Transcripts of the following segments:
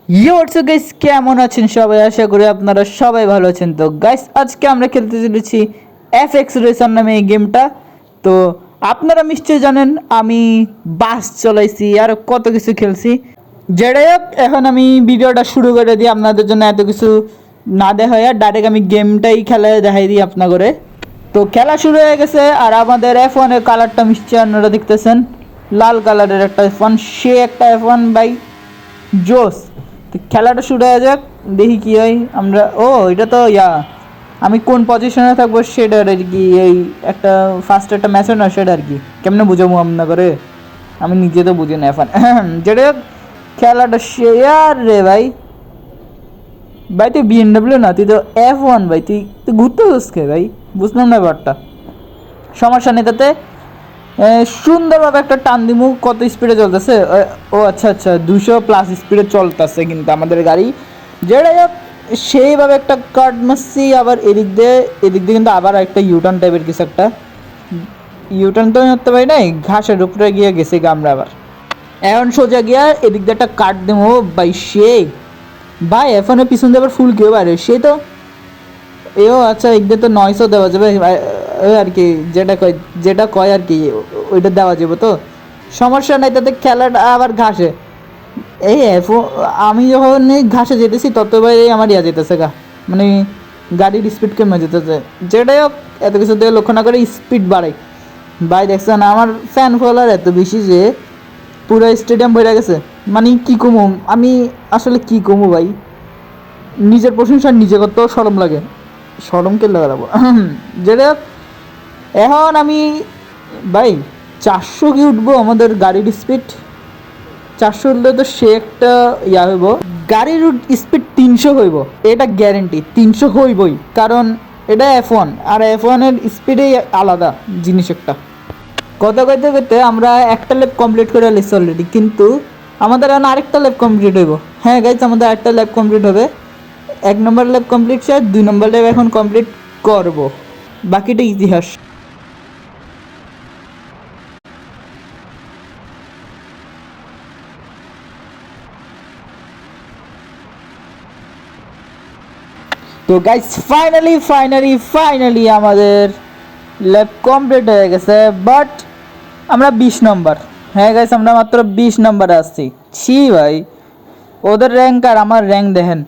ইয়োটসো guys, কেমন আছেন সবাই? আশা করি আপনারা সবাই ভালো আছেন। তো গাইস, আজকে আমরা খেলতে চলেছি এফএক্স রেসার নামে এই গেমটা। তো আপনারা নিশ্চয়ই জানেন আমি বাস চালাইছি আর কত কিছু খেলছি। যেটাই হোক, এখন আমি ভিডিওটা শুরু করে দিই আপনাদের জন্য। এত কিছু না দেখা হয়, ডাইরেক্ট আমি গেমটাই খেলে দেখাই দিই আপনাদের। তো খেলা শুরু হয়ে গেছে আর আমাদের F1 এর কালারটা নিশ্চয়ই আপনারা দেখতেছেন, লাল কালারের একটা F1, সে একটা F1 বাই জোস। তো খেলাটা শুরু হয়ে যাক, দেখি কি হয়। আমরা এটা তো আমি কোন পজিশনে থাকবো সেটার আর কি, এই একটা ফার্স্ট একটা ম্যাচ না সেটা আর কি কেমনে বুঝাবো আপনার করে, আমি নিজে তো বুঝি না এখন। যেটা হোক, খেলাটা শেয়ার রে ভাই। ভাই তুই BMW না, তুই তো F1 ভাই, তুই তুই ঘুরতে বসকে ভাই, বুঝলাম না ব্যাপারটা। সমস্যা নেই তাতে, সুন্দরভাবে একটা টান দিমু। কত স্পিডে চলতেছে? ও আচ্ছা আচ্ছা, 200+ স্পিডে চলতেছে কিন্তু আমাদের গাড়ি। যেটাই হোক, সেইভাবে একটা কাট মারছি। আবার এদিক দিয়ে কিন্তু আবার একটা ইউটার্ন টাইপের কিছু একটা, ইউটার্ন তো করতে পারি নাই, ঘাসের উপরে গিয়ে গেছি আমরা আবার। এখন সোজা গিয়া এদিক দিয়ে একটা কাট দেবো ভাই। ভাই এখন পিছন দিয়ে আবার ফুল কেউ বাইরে, সে তো এও আচ্ছা, এদিকে তো 900 দেওয়া যাবে আর কি, যেটা কয় আর কি, ওইটা দেওয়া যাবে তো, সমস্যা নাই তাতে। খেলাটা আবার ঘাসে, আমি যখন এই ঘাসে যেতেছি ততবারই আমার যেতেছে মানে গাড়ির স্পিড কমে যেতেছে। যেটাই হোক, এত কিছু দিয়ে লক্ষ্য না করে স্পিড বাড়াই। ভাই দেখছেন আমার ফ্যান ফলোয়ার এত বেশি যে পুরো স্টেডিয়াম ভরে গেছে। মানে কি কমু আমি, আসলে কি কমু ভাই, নিজের প্রশংসা নিজে করতেও শরম লাগে। শরম কে লাগাবো। যেটা এখন আমি ভাই 400 কি উঠবো আমাদের গাড়ির স্পিড। 400 উঠলে তো সে একটা হইব। গাড়ির স্পিড 300 হইব, এটা গ্যারেন্টি। 300 হইবই, কারণ এটা F1 আর F1 এর স্পিডেই আলাদা জিনিস একটা। কথা কইতে কইতে আমরা একটা ল্যাব কমপ্লিট করে লিখছি অলরেডি, কিন্তু আমাদের এখন আরেকটা ল্যাব কমপ্লিট হইব। হ্যাঁ গাইজ, আমাদের আরেকটা ল্যাব কমপ্লিট হবে। 1 নম্বর ল্যাব কমপ্লিট শেষ, 2 নম্বর ল্যাব এখন কমপ্লিট করব, বাকিটা ইতিহাস। তো গাইজ, ফাইনালি আমাদের ল্যাব কমপ্লিট হয়ে গেছে, বাট আমরা 20 নম্বর। হ্যাঁ গাইজ, আমরা মাত্র 20 নম্বরে আসছি। ছি ভাই, ওদের র্যাঙ্ক আর আমার র্যাঙ্ক দেখেন,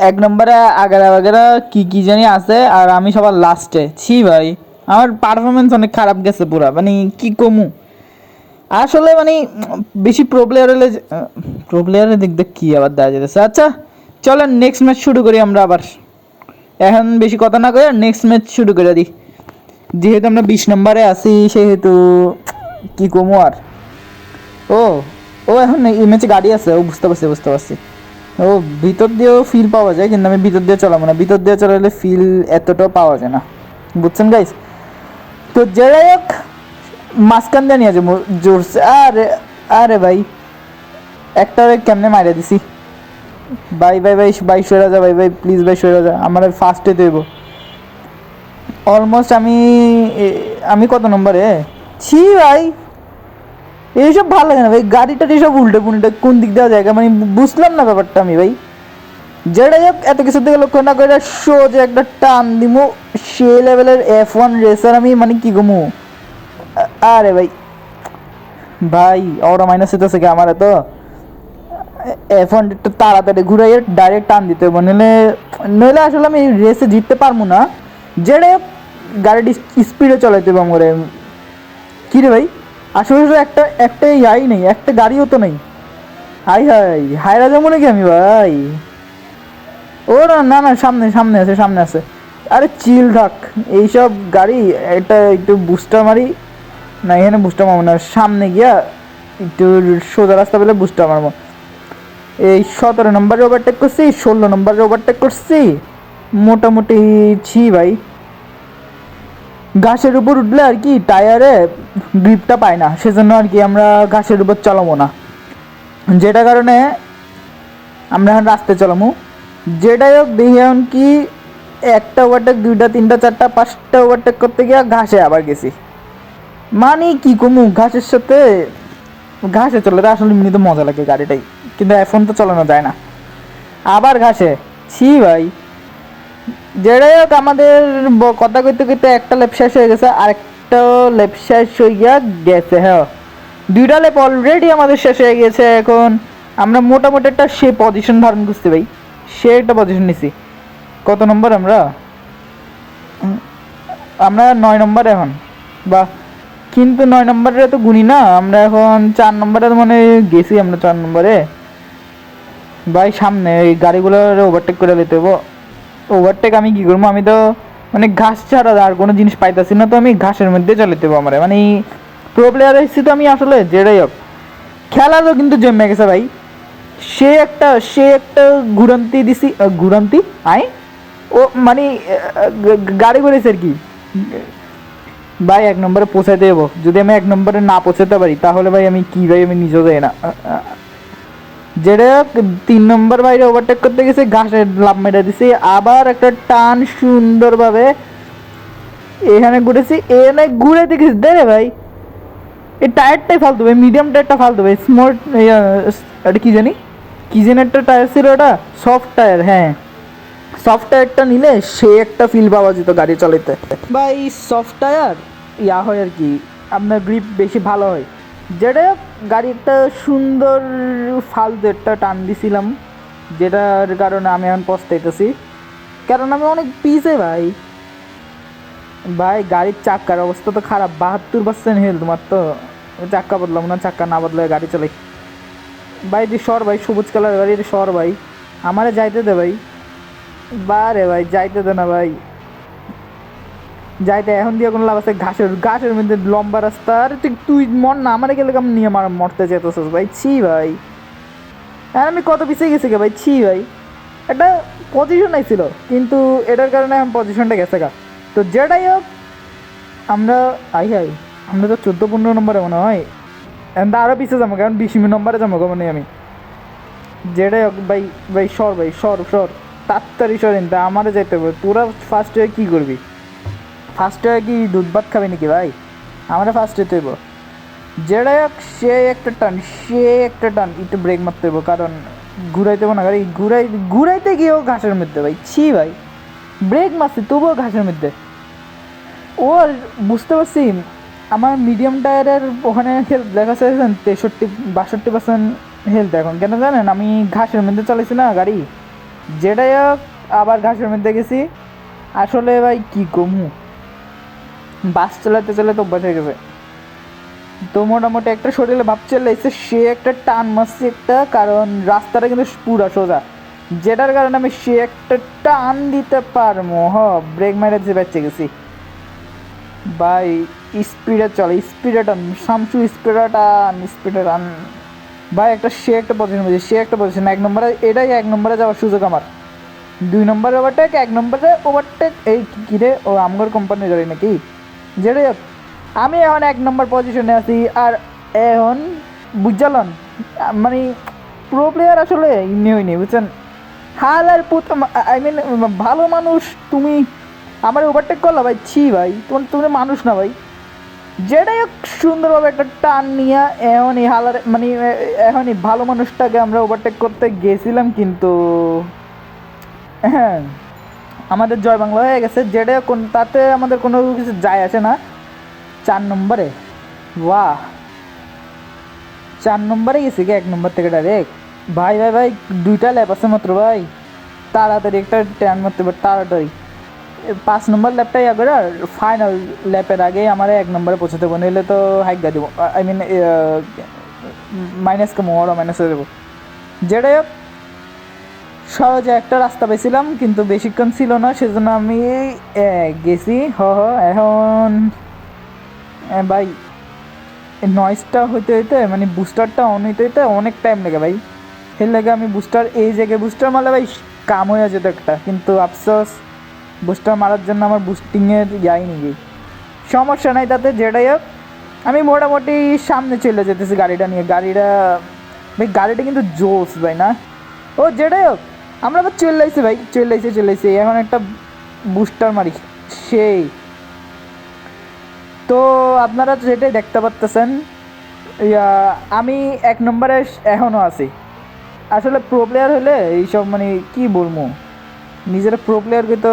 1 নম্বরে আগারা কি কি জানি আছে, আর আমি সবার লাস্টে। ছি ভাই, আমার পারফরমেন্স অনেক খারাপ গেছে পুরা, মানে কি কমু আসলে। মানে বেশি প্রো প্লেয়ারের দিক দিয়ে কি আবার দেওয়া যেতেছে। আচ্ছা চলেন নেক্সট ম্যাচ শুরু করি আমরা আবার। এখন বেশি কথা না কয়ে নেক্সট ম্যাচ শুরু করে দিই, যেহেতু আমরা 20 নম্বরে আছি সেহেতু কি কমু আর। ও ও এখন এই ম্যাচে গাড়ি আছে, ও বুঝতে পারছি। ও ভিতর দিয়েও ফিল পাওয়া যায়, কিন্তু আমি ভিতর দিয়ে চালাবো না, ভিতর দিয়ে চালালে ফিল এতটাও পাওয়া যায় না, বুঝছেন গাইস। তো যাই হোক, মাঝখান দিয়ে নিয়ে যাবো জোরছে। আরে আরে ভাই, একটা কেমনে মারিয়ে দিছি। ভাই সরে যা, ভাই প্লিজ ভাই সরে যা, আমার ফার্স্টে দেব অলমোস্ট। আমি কত নম্বরে? ছি ভাই, এইসব ভালো লাগে না ভাই, গাড়িটার এইসব উল্টে পুল্টে কোন দিক দেওয়া জায়গা, মানে বুঝলাম না ব্যাপারটা আমি ভাই। যেটাই হোক, এত কিছু থেকে লক্ষ্য না করে সোজা একটা টান দিমু। সে লেভেলের F1 রেসার আমি, মানে কি গমু। আরে ভাই ভাই, ওরা মাইনাস হইতেছে কি আমার? তো F1 একটু তাড়াতাড়ি ঘুরাই ডাইরেক্ট টান দিতে হবে, নইলে আসলে আমি রেসে জিততে পারবো না। যেটাই হোক, গাড়ির স্পিডে চলাইতে হবে আমার। কী রে ভাই, আসলে একটা নেই, একটা গাড়িও তো নেই। হায়রা যাবো নাকি আমি ভাই? ও না, সামনে আছে। আরে চিল থাক, এইসব গাড়ি এটা একটু বুস্টার মারি না, এখানে বুস্টার মারবো না, সামনে গিয়া একটু সোজা রাস্তা পেলে বুস্টার মারবো। এই 17 নম্বরে ওভারটেক করছি, 16 নম্বরে ওভারটেক করছি মোটামুটি। ছি ভাই, ঘাসের উপর উঠলে আর কি টায়ারে গ্রিপটা পায় না, সেজন্য আর কি আমরা ঘাসের উপর চালাবো না, যেটা কারণে আমরা এখন রাস্তায় চালাবো। যেটাই হোক, দেখি এখন কি একটা ওভারটেক, 2টা 3টা 4টা 5টা ওভারটেক করতে গিয়ে ঘাসে আবার গেছি। মানে কি কমু, ঘাসে চলে আসলে এমনিতে মজা লাগে গাড়িটাই। কিন্তু এখন তো চালানো যায় না। আবার ঘাসে, ছি ভাই। যেটাই হোক, আমাদের কথা কইতে কইতে একটা লেপ শেষ হয়ে গেছে, আরেকটা লেপ শেষ হইয়া গেছে। হ্যাঁ, দুইটা লেপ অলরেডি আমাদের শেষ হয়ে গেছে। এখন আমরা মোটামুটি একটা সে পজিশন ধারণ করছি ভাই, সে একটা পজিশন নিছি। কত নম্বর আমরা? আমরা 9 নম্বর এখন। বা কিন্তু 9 নম্বরে তো গুনি না, আমরা এখন 4 নম্বরে মানে গেছি। আমরা 4 নম্বরে ভাই, সামনে এই গাড়িগুলোর ওভারটেক করে নিতে হবো। ওভারটেক আমি কি করবো? আমি তো মানে ঘাস ছাড়া আর কোনো জিনিস পাইতেছি না, তো আমি ঘাসের মধ্যে চালাতে হবো আমার। মানে প্রো প্লেয়ার এসেছি তো আমি আসলে। যেটাই হোক, খেলারও কিন্তু জমে গেছে ভাই। সে একটা ঘুরান্তি দিছি, ঘুরান্তি আই ও মানে গাড়ি করেছে আর কি ভাই। 1 নম্বরে পৌঁছাইতে দেবো। যদি আমি 1 নম্বরে না পৌঁছাতে পারি তাহলে ভাই আমি কি, ভাই আমি নিজেও যাই না। যেটা 3 নম্বর বাইরে ওভারটেক করতে গেছে, ঘাসের লাভ মেরে দিছি। আবার একটা টান সুন্দরভাবে এখানে ঘুরেছি, এখানে ঘুরে দেখেছি রে ভাই। এই টায়ারটাই ফালতু ভাই, মিডিয়াম টায়ারটা ফালতু ভাই। স্মল এটা কি জানি, কি যেন একটা টায়ার ছিল ওটা, সফট টায়ার। হ্যাঁ, সফট টায়ারটা নিলে সে একটা ফিল পাওয়া যেত গাড়ি চালাতে ভাই। সফট টায়ার ইয়া হয় আর কি, আপনার গ্রিপ বেশি ভালো হয়। যেটা গাড়ি একটা সুন্দর ফালতু একটা টান দিছিলাম, যেটার কারণে আমি এখন পস্তাইতেছি, কারণ আমি অনেক পিছে ভাই। ভাই গাড়ির চাক্কার অবস্থা তো খারাপ, 72% হেলথ মাত্র। চাক্কা বদলাম না, চাক্কা না বদলে গাড়ি চালাই ভাই। যে সর ভাই, সবুজ কালার গাড়ি, সর ভাই, আমারে যাইতে দে ভাই। বারে ভাই যাইতে দে না ভাই, যাইতে এখন দিয়ে কোনো লাভ আছে? ঘাসের মধ্যে লম্বা রাস্তা। আর তুই মর না, আমারে গেলে কেমন নিয়ে মরতে যেতেছিস ভাই? ছি ভাই, আর আমি কত পিছিয়ে গেছি গে ভাই, ছি ভাই। একটা পজিশন ছিল, কিন্তু এটার কারণে এখন পজিশনটা গেছে গা। তো যেটাই হোক, আমরা আমরা তো 14-15 নম্বরে মনে হয়। এখন তো আরও পিছিয়ে যাবো, কারণ 20 নম্বরে যাবো মানে আমি। যেটাই হোক ভাই, ভাই সর ভাই, সর তাড়াতাড়ি সরেন, তা আমারে যেতে হবে। তোরা ফার্স্ট হয়ে কী করবি? ফার্স্ট হয়ে কি দুধ ভাত খাবে নাকি ভাই? আমরা ফার্স্ট হতে হইব। যেটাই হোক, সে একটা টান একটু ব্রেক মারতে হইব, কারণ ঘুরাইতে হবো না গাড়ি। ঘুরাইতে গিয়েও ঘাসের মধ্যে ভাই, ছি ভাই। ব্রেক মারছি তবুও ঘাসের মধ্যে। ও বুঝতে পারছি, আমার মিডিয়াম টায়ারের ওখানে হেলথ দেখা যাচ্ছে 63-62% হেলথ এখন। কেন জানেন? আমি ঘাসের মধ্যে চালাইছি না গাড়ি। যেটাই হোক, আবার ঘাসের মধ্যে গেছি। আসলে ভাই কি কমু, বাস চালাতে চালাতে অভ্যাস হয়ে গেছে। তো মোটামুটি একটা শরীরে ভাব চলে এসেছে, সে একটা টান মারছে একটা, কারণ রাস্তাটা কিন্তু পুরা সোজা। যেটার কারণে আমি সে একটা টান দিতে পারবো। ব্রেক মেরে যে বেঁচে গেছি ভাই। স্পিডে চলে, স্পিডে টান, শামসু স্পিডে টান ভাই। একটা পজিশন বলছি, সে একটা পজিশন 1 নম্বরে। এটাই 1 নম্বরে যাওয়ার সুযোগ আমার। 2 নম্বরে ওভারটেক, 1 নম্বরে ওভারটেক। এই কিরে, ও আমগর কোম্পানি ধরে নাকি? যেটাই হোক, আমি এখন 1 নম্বর পজিশনে আছি। আর এখন বুঝলাম মানে প্রো প্লেয়ার আসলে এমনি হয়নি, বুঝছেন? হাল আর পুত, আই মিন ভালো মানুষ তুমি আমার ওভারটেক করলা ভাই, ছি ভাই। তুমি মানুষ না ভাই। যেটাই হোক, সুন্দরভাবে একটা টান নিয়ে এখনই হালার মানে এখনই ভালো মানুষটাকে আমরা ওভারটেক করতে গেছিলাম, কিন্তু হ্যাঁ, আমাদের জয় বাংলা হয়ে গেছে। যেটা তাতে আমাদের কোনো কিছু যায় আসে না। 4 নম্বরে, বাহ, 4 নম্বরে গেছি কি 1 নম্বর থেকে ডাইরেক্ট? ভাই ভাই ভাই, 2টা ল্যাপ আছে মাত্র ভাই। তাড়াতাড়ি একটা টার্ন মারতে পারে তাড়াতাড়ি। 5 নম্বর ল্যাপটাই আগে, আর ফাইনাল ল্যাপের আগে আমার 1 নম্বরে পৌঁছাতে হবে, নিলে তো হাইক দিব। আই মিন মাইনাস কমো, ওরা মাইনাস হয়ে দেবো। যেটাই হোক, সহজে একটা রাস্তা পেয়েছিলাম, কিন্তু বেশিক্ষণ ছিল না, সেজন্য আমি গেছি। এখন ভাই নয়েজটা হইতে হইতে মানে বুস্টারটা অন হইতে হইতে অনেক টাইম লাগে ভাই। এর লাগে আমি বুস্টার, এই জায়গায় বুস্টার মারলে ভাই কাম হয়ে যেত একটা, কিন্তু আফসোস বুস্টার মারার জন্য আমার বুস্টিংয়ের যাই নিয়ে সমস্যা নাই তাতে। যেটাই হোক, আমি মোটামুটি সামনে চলে যেতেছি গাড়িটা নিয়ে। গাড়িটা কিন্তু জোস ভাই, না? ও যেটাই হোক, আমরা আবার চলে ভাই, চলে এখন একটা বুস্টার মারি সেই। তো আপনারা যেটাই দেখতে পাচ্তেছেন, আমি 1 নম্বরে এখনও আছি। আসলে প্রো প্লেয়ার হলে এইসব মানে কি বলবো, নিজের প্রো প্লেয়ারকে তো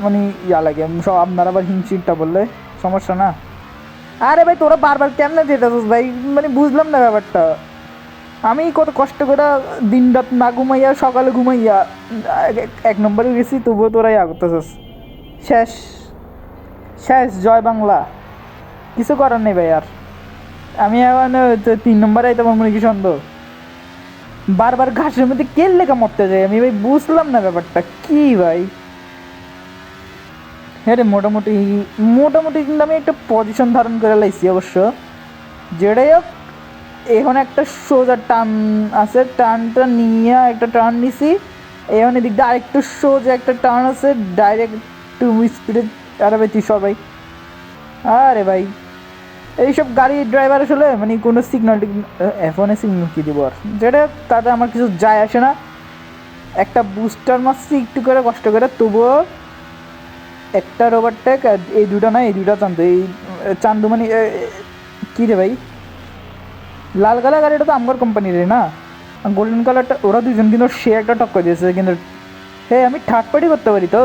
মানে ইয়া লাগে সব, আপনারা আবার হিংসিকটা বললে সমস্যা না। আরে ভাই তোরা বারবার কেমনে যেতেছিস ভাই, মানে বুঝলাম না ব্যাপারটা। আমি কত কষ্ট করে দিন রাত না ঘুমাইয়া সকালে ঘুমাইয়া এক নম্বরে গেছি, তবুও তোরা ইয়া করতেছিস। শেষ, শেষ, জয় বাংলা, কিছু করার নেই ভাই আর। আমি এখন 3 নম্বরে আইতে পারবো নাকি সন্দেহ। বারবার ঘাসের মধ্যে কে লেখা মরতে যাই আমি ভাই, বুঝলাম না ব্যাপারটা কি ভাই। হ্যাঁ রে, মোটামুটি মোটামুটি কিন্তু আমি একটা পজিশন ধারণ করে লাইছি অবশ্য। যেটাই হোক, এখন একটা সোজা টান আছে, টানটা নিয়ে একটা টার্ন নিছি। এখন এদিক দিয়ে আরেকটু সোজা একটা টার্ন আছে, ডাইরেক্ট টু স্পিডে। আরে ভাই তুই সর ভাই। আরে ভাই এইসব গাড়ির ড্রাইভার আসলে মানে কোনো সিগন্যাল ফোনে সিগন্যাল কী দিব আর, যেটা তাতে আমার কিছু যায় আসে না। একটা বুস্টার মারছি একটু করে কষ্ট করে, তবুও একটা ওভারটেক। এই দুটো না, এই দুটো চান্দু, এই চান্দু মানে কী রে ভাই, লাল কালার গাড়িটা তো আমার কোম্পানির না, গোল্ডেন কালারটা ওরা দুজন কিন্তু সে একটা টক্কর দিয়েছে কিন্তু। হ্যাঁ আমি থার্ড পার্টি করতে পারি তো।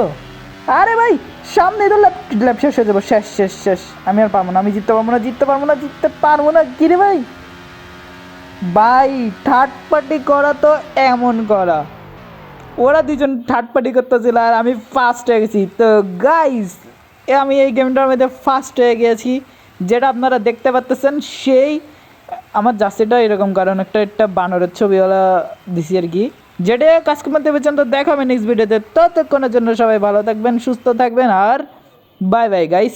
আরে ভাই সামনে তো ল্যাপ ল্যাপ শেষ হয়ে যাবো, শেষ শেষ শেষ, আমি আর পারবো না, আমি জিততে পারবো না, জিততে পারবো না, জিততে পারবো না। কী রে ভাই, ভাই থার্ড পার্টি করা তো এমন করা, ওরা দুজন থার্ড পার্টি করতেছিল আর আমি ফার্স্ট হয়ে গেছি। তো গাইস আমি এই গেমটার মধ্যে ফার্স্ট হয়ে গেছি, যেটা আপনারা দেখতে পাচ্তেছেন। সেই আমার জার্সিটা এরকম, কারণ একটা একটা বানরের ছবিওয়ালা দিছি আর কি। যেটা কাজকে মধ্যে পর্যন্ত দেখাবে নেক্সট ভিডিওতে, ততক্ষণের জন্য সবাই ভালো থাকবেন, সুস্থ থাকবেন, আর বাই বাই গাইস।